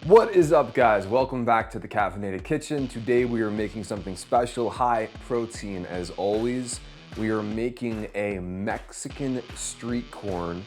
What is up, guys? Welcome back to the Caffeinated Kitchen. Today we are making something special, high protein as always. We are making a Mexican street corn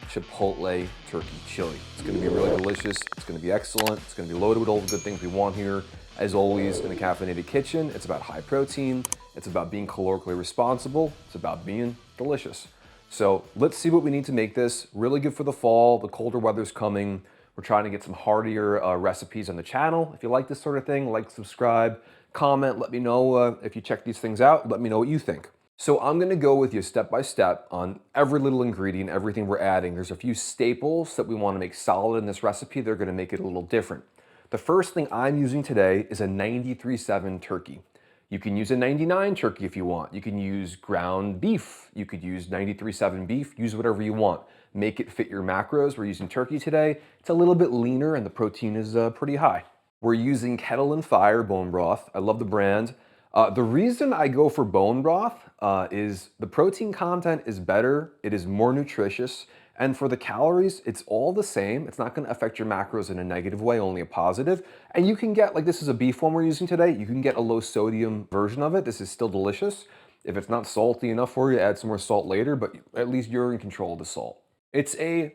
Chipotle turkey chili. It's gonna be really delicious, it's gonna be excellent, it's gonna be loaded with all the good things we want here. As always in the Caffeinated Kitchen, it's about high protein, it's about being calorically responsible, it's about being delicious. So let's see what we need to make this. Really good for the fall, the colder weather's coming. We're trying to get some heartier recipes on the channel. If you like this sort of thing, like, subscribe, comment, let me know if you check these things out. Let me know what you think. So I'm gonna go with you step by step on every little ingredient, everything we're adding. There's a few staples that we wanna make solid in this recipe. They're gonna make it a little different. The first thing I'm using today is a 93.7 turkey. You can use a 99 turkey if you want. You can use ground beef. You could use 93.7 beef. Use whatever you want. Make it fit your macros. We're using turkey today. It's a little bit leaner and the protein is pretty high. We're using Kettle and Fire bone broth. I love the brand. The reason I go for bone broth is the protein content is better. It is more nutritious. And for the calories, it's all the same. It's not gonna affect your macros in a negative way, only a positive. And you can get, like this is a beef one we're using today, you can get a low sodium version of it. This is still delicious. If it's not salty enough for you, add some more salt later, but at least you're in control of the salt. It's a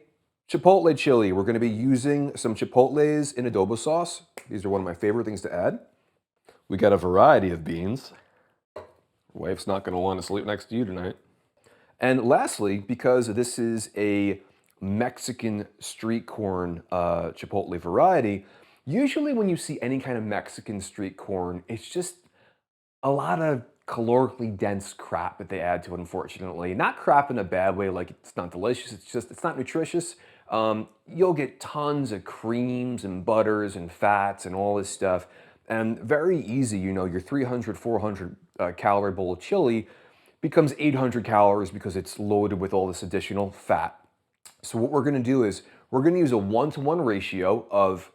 Chipotle chili. We're gonna be using some Chipotles in adobo sauce. These are one of my favorite things to add. We got a variety of beans. Wife's not gonna wanna sleep next to you tonight. And lastly, because this is a Mexican street corn Chipotle variety, usually when you see any kind of Mexican street corn, it's just a lot of calorically dense crap that they add to it, unfortunately. Not crap in a bad way, like it's not delicious, it's just, it's not nutritious. You'll get tons of creams and butters and fats and all this stuff. And very easy, you know, your 300, 400 calorie bowl of chili becomes 800 calories because it's loaded with all this additional fat. So what we're gonna do is we're gonna use a 1-to-1 ratio of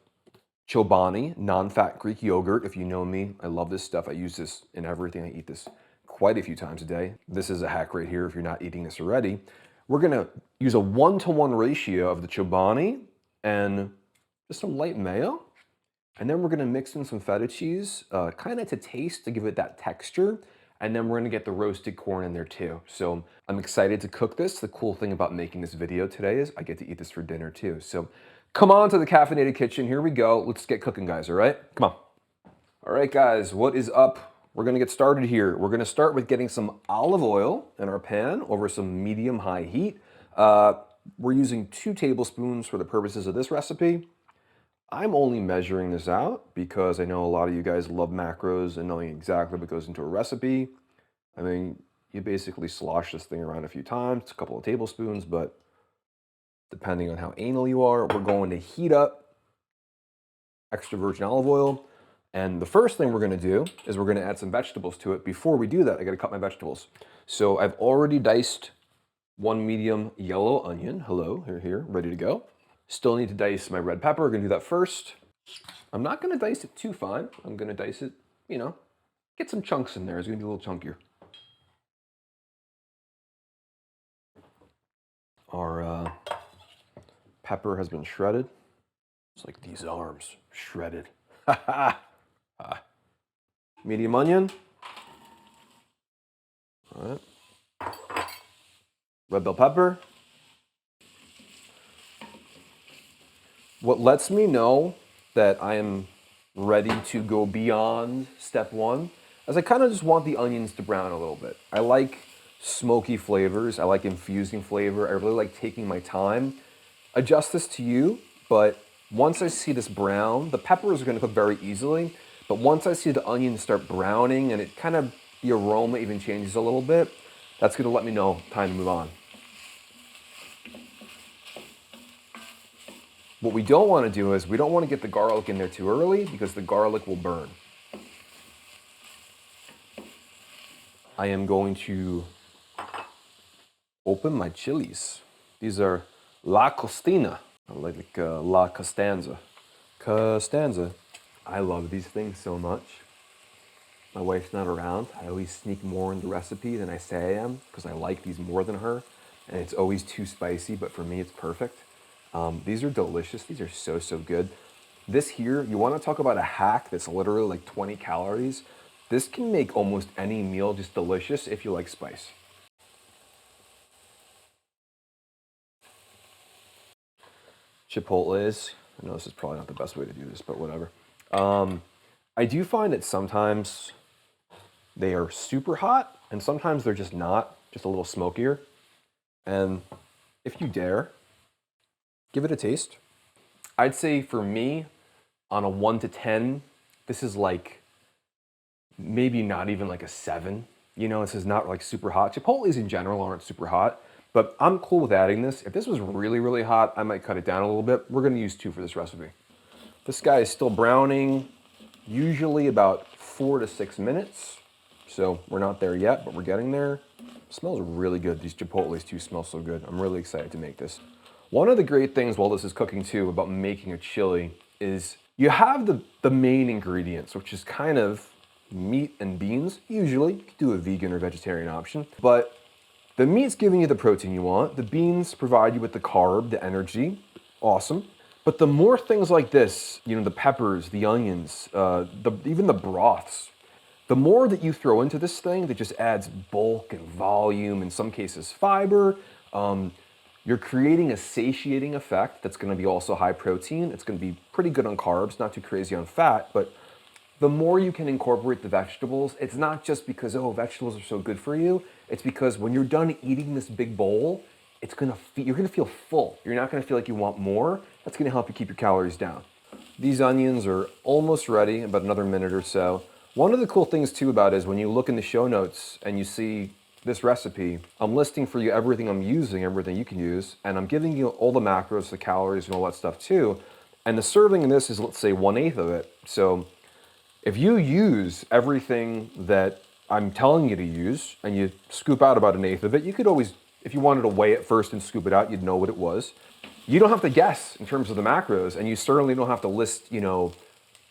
Chobani, non-fat Greek yogurt. If you know me, I love this stuff. I use this in everything. I eat this quite a few times a day. This is a hack right here if you're not eating this already. We're gonna use a 1-to-1 ratio of the Chobani and just some light mayo. And then we're gonna mix in some feta cheese, kind of to taste to give it that texture. And then we're gonna get the roasted corn in there too. So I'm excited to cook this. The cool thing about making this video today is I get to eat this for dinner too. So come on to the Caffeinated Kitchen. Here we go. Let's get cooking, guys, all right? Come on. All right, guys, what is up? We're gonna get started here. We're gonna start with getting some olive oil in our pan over some medium-high heat. We're using 2 tablespoons for the purposes of this recipe. I'm only measuring this out because I know a lot of you guys love macros and knowing exactly what goes into a recipe. I mean, you basically slosh this thing around a few times, it's a couple of tablespoons, but depending on how anal you are, we're going to heat up extra virgin olive oil. And the first thing we're gonna do is we're gonna add some vegetables to it. Before we do that, I gotta cut my vegetables. So I've already diced 1 medium yellow onion. Hello, here, ready to go. Still need to dice my red pepper. We're gonna do that first. I'm not gonna dice it too fine. I'm gonna dice it, you know, get some chunks in there. It's gonna be a little chunkier. Our pepper has been shredded. It's like these arms, shredded. Medium onion. All right. Red bell pepper. What lets me know that I am ready to go beyond step 1 is I kind of just want the onions to brown a little bit. I like smoky flavors. I like infusing flavor. I really like taking my time. Adjust this to you, but once I see this brown, the peppers are going to cook very easily, but once I see the onions start browning and it kind of, the aroma even changes a little bit, that's going to let me know time to move on. What we don't want to do is we don't want to get the garlic in there too early because the garlic will burn. I am going to open my chilies. These are La Costina, like La Costanza. Costanza. I love these things so much. My wife's not around. I always sneak more in the recipe than I say I am because I like these more than her. And it's always too spicy, but for me it's perfect. These are delicious. These are so, so good. This here, you want to talk about a hack that's literally like 20 calories. This can make almost any meal just delicious if you like spice. Chipotles. I know this is probably not the best way to do this, but whatever. I do find that sometimes they are super hot and sometimes they're just not, just a little smokier. And if you dare, give it a taste. I'd say for me, on a 1 to 10, this is like maybe not even like a 7. You know, this is not like super hot. Chipotles in general aren't super hot, but I'm cool with adding this. If this was really, really hot, I might cut it down a little bit. We're gonna use 2 for this recipe. This guy is still browning, usually about 4 to 6 minutes. So we're not there yet, but we're getting there. It smells really good. These Chipotles too smell so good. I'm really excited to make this. One of the great things while this is cooking too about making a chili is you have the main ingredients, which is kind of meat and beans. Usually, you could do a vegan or vegetarian option, but the meat's giving you the protein you want. The beans provide you with the carb, the energy. Awesome. But the more things like this, you know, the peppers, the onions, even the broths, the more that you throw into this thing that just adds bulk and volume, in some cases fiber, you're creating a satiating effect that's gonna be also high protein. It's gonna be pretty good on carbs, not too crazy on fat, but the more you can incorporate the vegetables, it's not just because, oh, vegetables are so good for you. It's because when you're done eating this big bowl, you're gonna feel full. You're not gonna feel like you want more. That's gonna help you keep your calories down. These onions are almost ready, about another minute or so. One of the cool things too about it is when you look in the show notes and you see this recipe, I'm listing for you everything I'm using, everything you can use, and I'm giving you all the macros, the calories, and all that stuff too. And the serving in this is, let's say, 1/8 of it. So if you use everything that I'm telling you to use and you scoop out about 1/8 of it, you could always, if you wanted to weigh it first and scoop it out, you'd know what it was. You don't have to guess in terms of the macros, and you certainly don't have to list,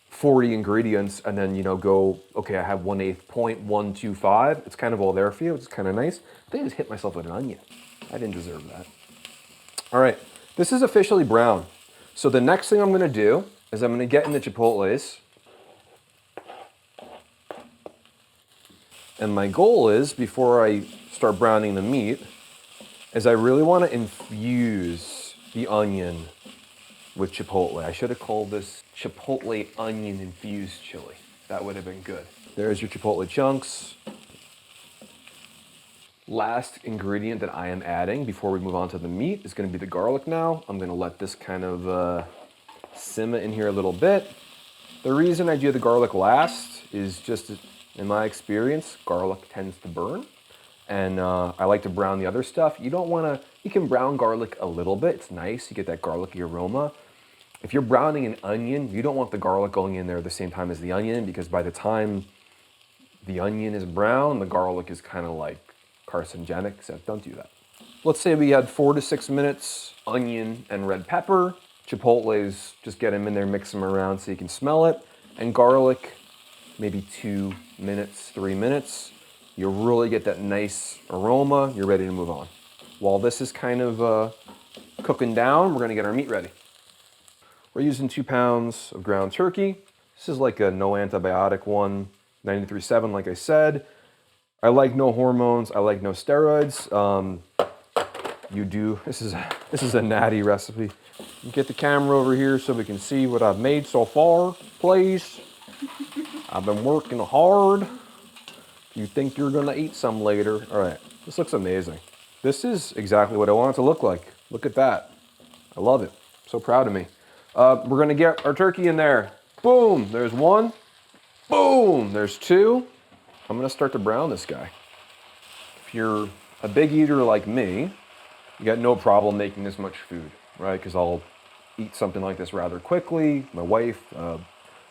40 ingredients and then, go, okay, I have 1/8, 0.125. It's kind of all there for you. It's kind of nice. I think I just hit myself with an onion. I didn't deserve that. All right, this is officially brown. So the next thing I'm gonna do is I'm gonna get in the Chipotles. And my goal is, before I start browning the meat, is I really wanna infuse the onion with Chipotle. I should have called this Chipotle onion infused chili. That would have been good. There's your Chipotle chunks. Last ingredient that I am adding before we move on to the meat is gonna be the garlic now. I'm gonna let this kind of simmer in here a little bit. The reason I do the garlic last is just, in my experience, garlic tends to burn. And I like to brown the other stuff. You can brown garlic a little bit. It's nice, you get that garlicky aroma. If you're browning an onion, you don't want the garlic going in there at the same time as the onion, because by the time the onion is brown, the garlic is kind of like carcinogenic, so don't do that. Let's say we had 4 to 6 minutes, onion and red pepper. Chipotles, just get them in there, mix them around so you can smell it. And garlic, maybe 2 minutes, 3 minutes. You really get that nice aroma, you're ready to move on. While this is kind of cooking down, we're gonna get our meat ready. We're using 2 pounds of ground turkey. This is like a no antibiotic one, 93.7 like I said. I like no hormones, I like no steroids. This is a natty recipe. Get the camera over here so we can see what I've made so far, please. I've been working hard. You think you're gonna eat some later. All right, this looks amazing. This is exactly what I want it to look like. Look at that. I love it. So proud of me. We're gonna get our turkey in there. Boom, there's 1. Boom, there's 2. I'm gonna start to brown this guy. If you're a big eater like me, you got no problem making this much food, right? Because I'll eat something like this rather quickly. My wife, I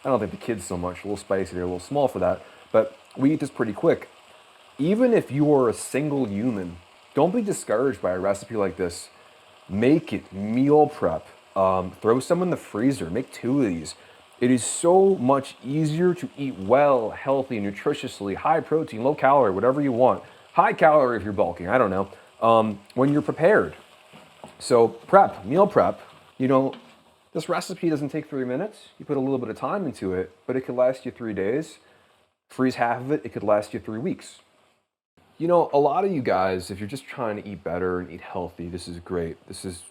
don't think the kids so much, a little spicy, they're a little small for that, but we eat this pretty quick. Even if you are a single human, don't be discouraged by a recipe like this. Make it, meal prep, throw some in the freezer, make 2 of these. It is so much easier to eat well, healthy, nutritiously, high protein, low calorie, whatever you want. High calorie if you're bulking, I don't know, when you're prepared. So prep, meal prep, This recipe doesn't take 3 minutes. You put a little bit of time into it, but it could last you 3 days. Freeze half of it, it could last you 3 weeks. You know, a lot of you guys, if you're just trying to eat better and eat healthy, this is great. This is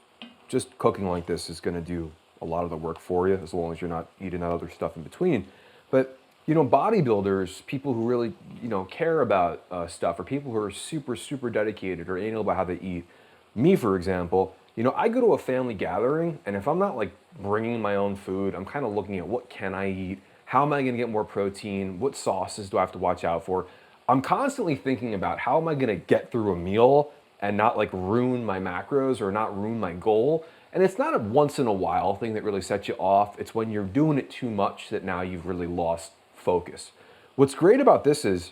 just cooking like this is gonna do a lot of the work for you, as long as you're not eating that other stuff in between. But, you know, bodybuilders, people who really, you know, care about stuff, or people who are super, super dedicated or anal about how they eat. Me, for example, you know, I go to a family gathering, and if I'm not like bringing my own food, I'm kind of looking at what can I eat? How am I gonna get more protein? What sauces do I have to watch out for? I'm constantly thinking about how am I gonna get through a meal and not like ruin my macros or not ruin my goal. And it's not a once in a while thing that really sets you off. It's when you're doing it too much that now you've really lost focus. What's great about this is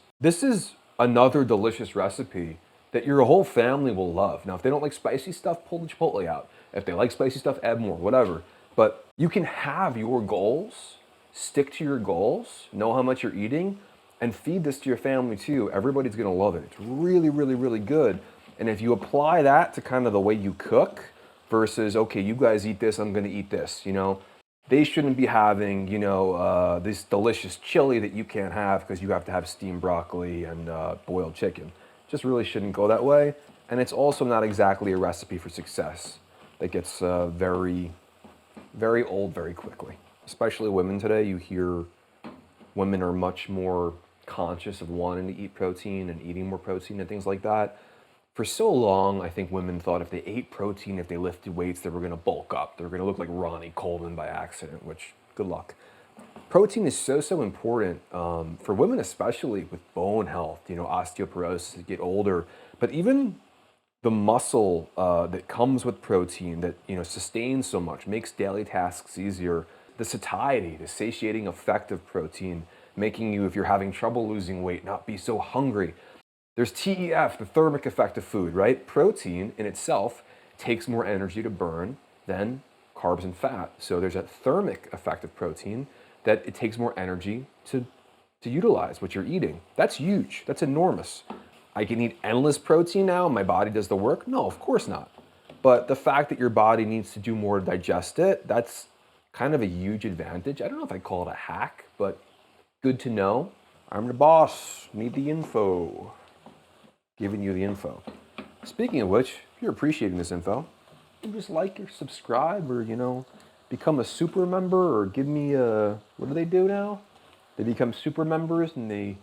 another delicious recipe that your whole family will love. Now, if they don't like spicy stuff, pull the Chipotle out. If they like spicy stuff, add more, whatever. But you can have your goals, stick to your goals, know how much you're eating, and feed this to your family too. Everybody's gonna love it. It's really, really, really good. And if you apply that to kind of the way you cook versus, okay, you guys eat this, I'm gonna eat this, you know, they shouldn't be having, you know, this delicious chili that you can't have because you have to have steamed broccoli and boiled chicken. Just really shouldn't go that way. And it's also not exactly a recipe for success that gets very, very old very quickly. Especially women today, you hear women are much more conscious of wanting to eat protein and eating more protein and things like that. For so long, I think women thought if they ate protein, if they lifted weights, they were gonna bulk up. They were gonna look like Ronnie Coleman by accident, which, good luck. Protein is so, so important for women, especially with bone health, you know, osteoporosis, you get older, but even the muscle that comes with protein that, you know, sustains so much, makes daily tasks easier, the satiety, the satiating effect of protein, making you, if you're having trouble losing weight, not be so hungry. There's TEF, the thermic effect of food, right? Protein in itself takes more energy to burn than carbs and fat. So there's a thermic effect of protein that it takes more energy to utilize what you're eating. That's huge. That's enormous. I can eat endless protein now and my body does the work? No, of course not. But the fact that your body needs to do more to digest it, that's kind of a huge advantage. I don't know if I'd call it a hack, but good to know. I'm the boss, need the info. Giving you the info. Speaking of which, if you're appreciating this info, you just like or subscribe or, you know, become a super member or give me a, what do they do now? They become super members and they,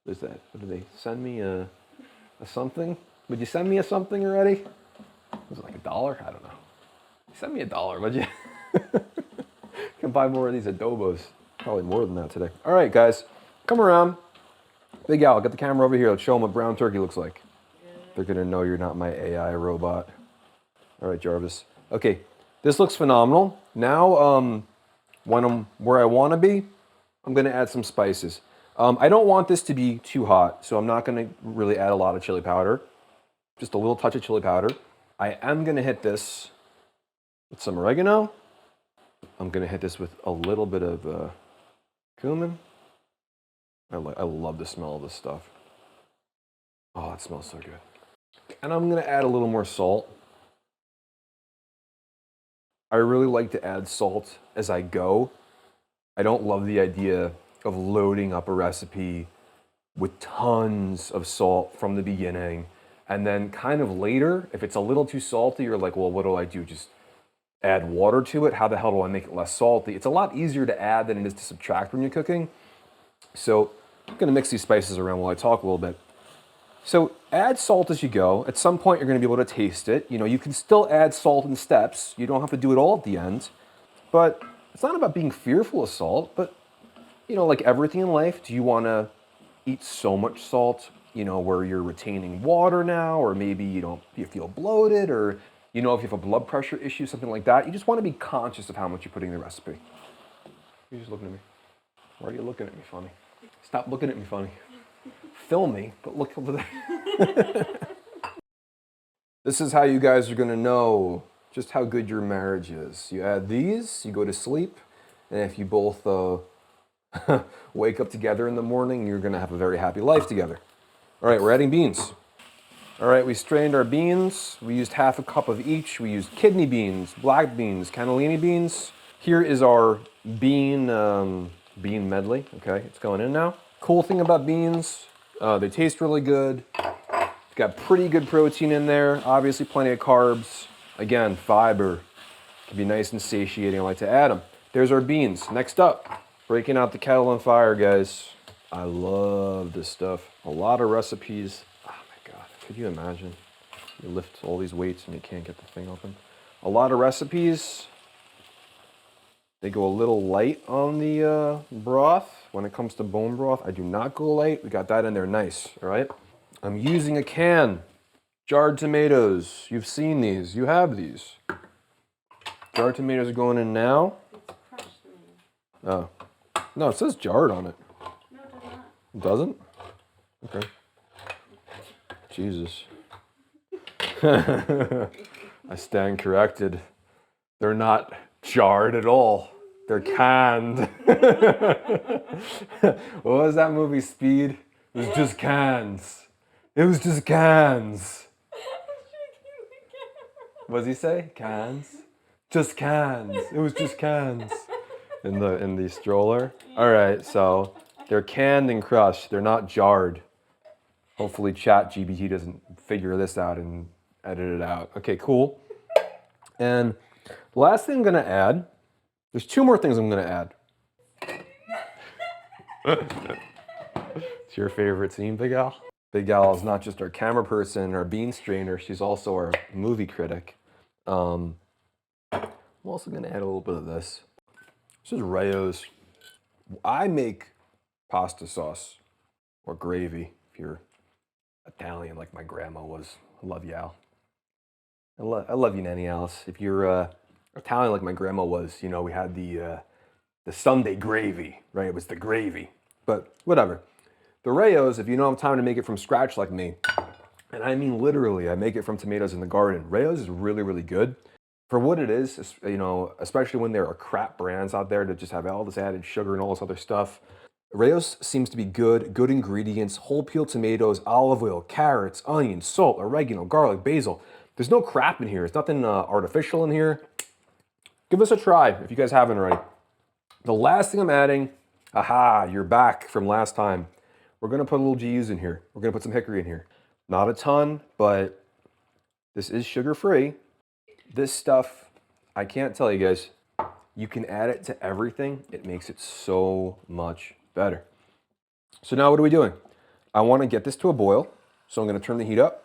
what is that? What do they send me a something? Would you send me a something already? Was it like $1? I don't know. Send me $1, would you? Can buy more of these Adobos. Probably more than that today. All right, guys, come around. Big Al, get the camera over here. Let's show them what brown turkey looks like. They're gonna know you're not my AI robot. All right, Jarvis. Okay, this looks phenomenal. Now, when I'm where I wanna be, I'm gonna add some spices. I don't want this to be too hot, so I'm not gonna really add a lot of chili powder. Just a little touch of chili powder. I am gonna hit this with some oregano. I'm gonna hit this with a little bit of cumin. I love the smell of this stuff. Oh, it smells so good. And I'm gonna add a little more salt. I really like to add salt as I go. I don't love the idea of loading up a recipe with tons of salt from the beginning. And then kind of later, if it's a little too salty, you're like, well, what do I do? Just add water to it? How the hell do I make it less salty? It's a lot easier to add than it is to subtract when you're cooking. So I'm gonna mix these spices around while I talk a little bit. So add salt as you go. At some point, you're gonna be able to taste it. You know, you can still add salt in steps. You don't have to do it all at the end. But it's not about being fearful of salt, but, you know, like everything in life, do you wanna eat so much salt, you know, where you're retaining water now, or maybe you feel bloated, or, you know, if you have a blood pressure issue, something like that. You just wanna be conscious of how much you're putting in the recipe. You're just looking at me. Why are you looking at me funny? Stop looking at me funny. Film me, but look over there. This is how you guys are gonna know just how good your marriage is. You add these, you go to sleep, and if you both wake up together in the morning, you're gonna have a very happy life together. All right, we're adding beans. All right, we strained our beans. We used half a cup of each. We used kidney beans, black beans, cannellini beans. Here is our bean medley. Okay, it's going in now. Cool thing about beans, they taste really good. It's got pretty good protein in there. Obviously, plenty of carbs. Again, fiber. Can be nice and satiating. I like to add them. There's our beans. Next up, breaking out the kettle on fire, guys. I love this stuff. A lot of recipes. Oh my God, could you imagine? You lift all these weights and you can't get the thing open. A lot of recipes. They go a little light on the broth. When it comes to bone broth, I do not go light. We got that in there nice, all right? I'm using a can. Jarred tomatoes. You've seen these. You have these. Jarred tomatoes are going in now. It's crushed Oh. tomato. No, it says jarred on it. No, it does not. It doesn't? Okay. Jesus. I stand corrected. They're not jarred at all. They're canned. What was that movie, Speed? It was just cans. It was just cans. What does he say? Cans? Just cans. It was just cans. In the stroller. All right, so they're canned and crushed. They're not jarred. Hopefully ChatGPT doesn't figure this out and edit it out. Okay, cool. And the last thing I'm gonna add, there's two more things I'm gonna add. It's your favorite scene, Big Al? Big Al is not just our camera person, our bean strainer, she's also our movie critic. I'm also gonna add a little bit of this. This is Rayo's. I make pasta sauce or gravy if you're Italian like my grandma was. I love you, Al. I love you, Nanny Alice. If you're Italian like my grandma was, you know, we had the Sunday gravy, right? It was the gravy, but whatever. The Rayo's, if you don't have time to make it from scratch like me, and I mean literally, I make it from tomatoes in the garden. Rayo's is really, really good. For what it is, you know, especially when there are crap brands out there that just have all this added sugar and all this other stuff. Rayo's seems to be good ingredients, whole peeled tomatoes, olive oil, carrots, onions, salt, oregano, garlic, basil. There's no crap in here. There's nothing artificial in here. Give us a try if you guys haven't already. The last thing I'm adding, aha, you're back from last time. We're gonna put a little GUs in here. We're gonna put some hickory in here. Not a ton, but this is sugar-free. This stuff, I can't tell you guys, you can add it to everything. It makes it so much better. So now what are we doing? I wanna get this to a boil. So I'm gonna turn the heat up.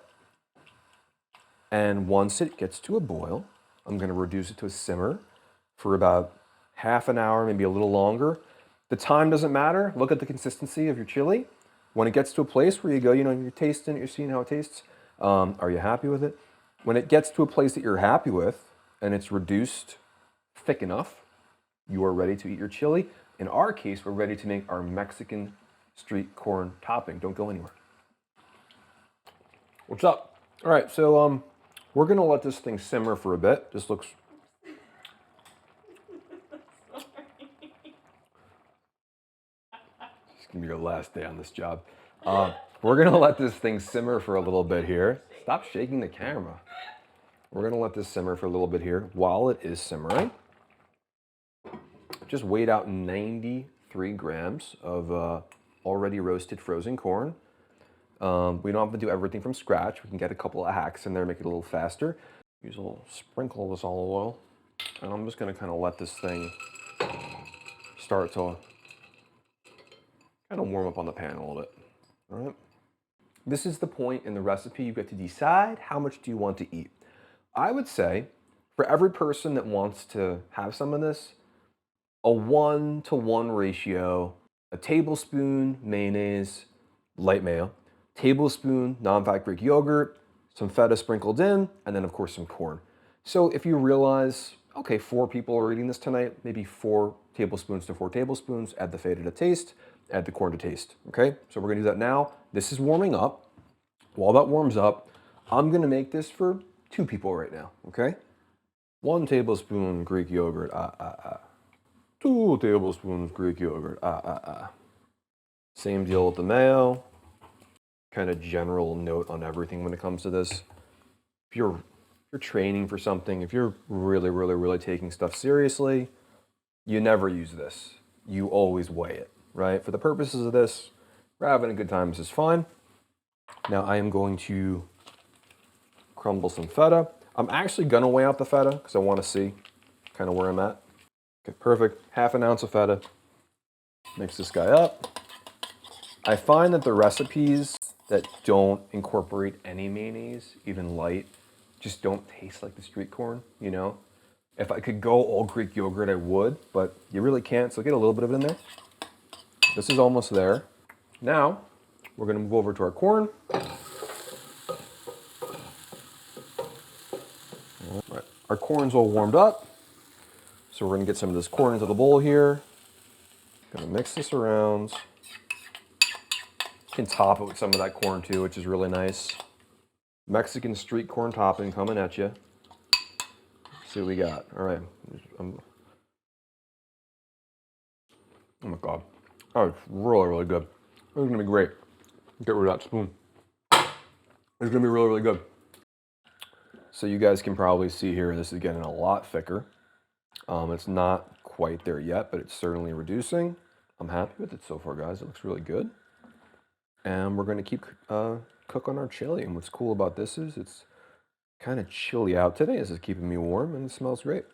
And once it gets to a boil, I'm gonna reduce it to a simmer for about half an hour, maybe a little longer. The time doesn't matter. Look at the consistency of your chili. When it gets to a place where you go, you know, you're tasting it, you're seeing how it tastes. Are you happy with it? When it gets to a place that you're happy with and it's reduced thick enough, you are ready to eat your chili. In our case, we're ready to make our Mexican street corn topping. Don't go anywhere. What's up? All right, so we're gonna let this thing simmer for a bit. This looks... It's gonna be your last day on this job. We're gonna let this thing simmer for a little bit here. Stop shaking the camera. We're gonna let this simmer for a little bit here. While it is simmering, just weighed out 93 grams of already roasted frozen corn. We don't have to do everything from scratch. We can get a couple of hacks in there, make it a little faster. Use a little sprinkle of this olive oil. And I'm just gonna kind of let this thing start to kind of warm up on the pan a little bit. All right. This is the point in the recipe. You get to decide how much do you want to eat. I would say for every person that wants to have some of this, a 1-to-1 ratio, a tablespoon mayonnaise, light mayo, tablespoon non-fat Greek yogurt, some feta sprinkled in, and then of course some corn. So if you realize, okay, 4 people are eating this tonight, maybe 4 tablespoons to 4 tablespoons, add the feta to taste, add the corn to taste, okay? So we're gonna do that now. This is warming up. While that warms up, I'm gonna make this for 2 people right now, okay? 1 tablespoon Greek yogurt, 2 tablespoons Greek yogurt, Same deal with the mayo. Kind of general note on everything when it comes to this. If you're training for something, if you're really taking stuff seriously, you never use this. You always weigh it, right? For the purposes of this, we're having a good time, this is fine. Now I am going to crumble some feta. I'm actually gonna weigh out the feta because I want to see kind of where I'm at. Okay, perfect. Half an ounce of feta. Mix this guy up. I find that the recipes that don't incorporate any mayonnaise, even light, just don't taste like the street corn, you know? If I could go all Greek yogurt, I would, but you really can't, so get a little bit of it in there. This is almost there. Now, we're gonna move over to our corn. All right. Our corn's all warmed up, so we're gonna get some of this corn into the bowl here. Gonna mix this around. You can top it with some of that corn too, which is really nice. Mexican street corn topping coming at you. See what we got. All right. Oh my God. Oh, it's really, really good. This is gonna be great. Get rid of that spoon. It's gonna be really, really good. So you guys can probably see here, this is getting a lot thicker. It's not quite there yet, but it's certainly reducing. I'm happy with it so far, guys. It looks really good. And we're gonna keep cooking our chili. And what's cool about this is it's kind of chilly out today. This is keeping me warm and it smells great.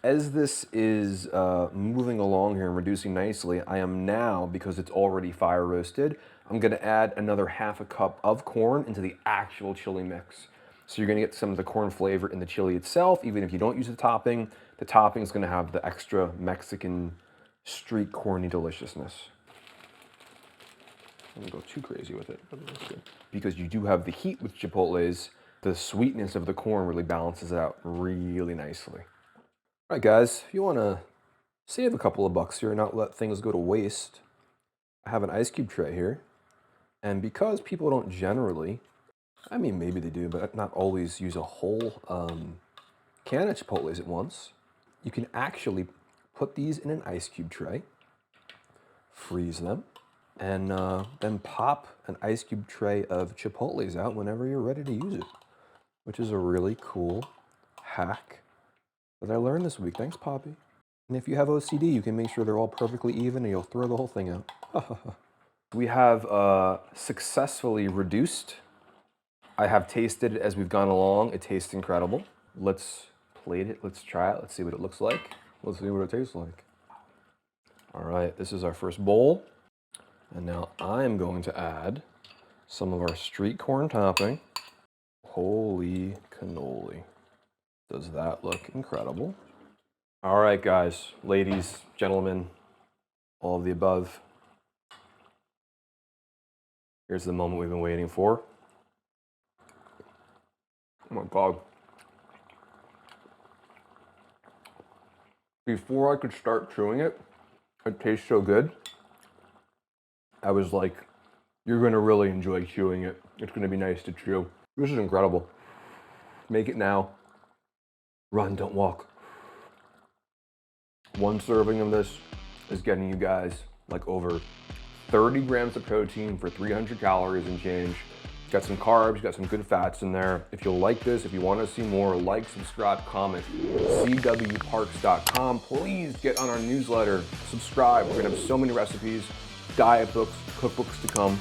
As this is moving along here and reducing nicely, I am now, because it's already fire roasted, I'm gonna add another half a cup of corn into the actual chili mix. So you're gonna get some of the corn flavor in the chili itself, even if you don't use the topping is gonna have the extra Mexican street corny deliciousness. I don't go too crazy with it, but that's good. Because you do have the heat with Chipotles, the sweetness of the corn really balances it out really nicely. All right, guys, if you wanna save a couple of bucks here and not let things go to waste, I have an ice cube tray here. And because people don't generally, I mean, maybe they do, but not always use a whole can of Chipotles at once, you can actually put these in an ice cube tray, freeze them, and then pop an ice cube tray of Chipotles out whenever you're ready to use it, which is a really cool hack that I learned this week. Thanks, Poppy. And if you have OCD, you can make sure they're all perfectly even and you'll throw the whole thing out. We have successfully reduced. I have tasted it as we've gone along. It tastes incredible. Let's plate it, let's try it, let's see what it looks like. Let's see what it tastes like. All right, this is our first bowl. And now I'm going to add some of our street corn topping. Holy cannoli. Does that look incredible? All right, guys, ladies, gentlemen, all of the above. Here's the moment we've been waiting for. Oh my God. Before I could start chewing it, it tastes so good. I was like, you're gonna really enjoy chewing it. It's gonna be nice to chew. This is incredible. Make it now. Run, don't walk. One serving of this is getting you guys like over 30 grams of protein for 300 calories and change. Got some carbs, got some good fats in there. If you'll like this, if you want to see more, like, subscribe, comment, cwparks.com. Please get on our newsletter, subscribe. We're gonna have so many recipes, diet books, cookbooks to come.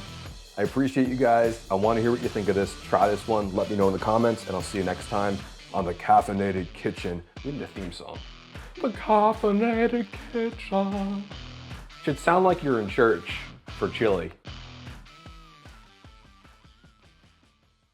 I appreciate you guys. I want to hear what you think of this. Try this one, let me know in the comments, and I'll see you next time on the Caffeinated Kitchen. We need a theme song. The Caffeinated Kitchen. Should sound like you're in church for chili.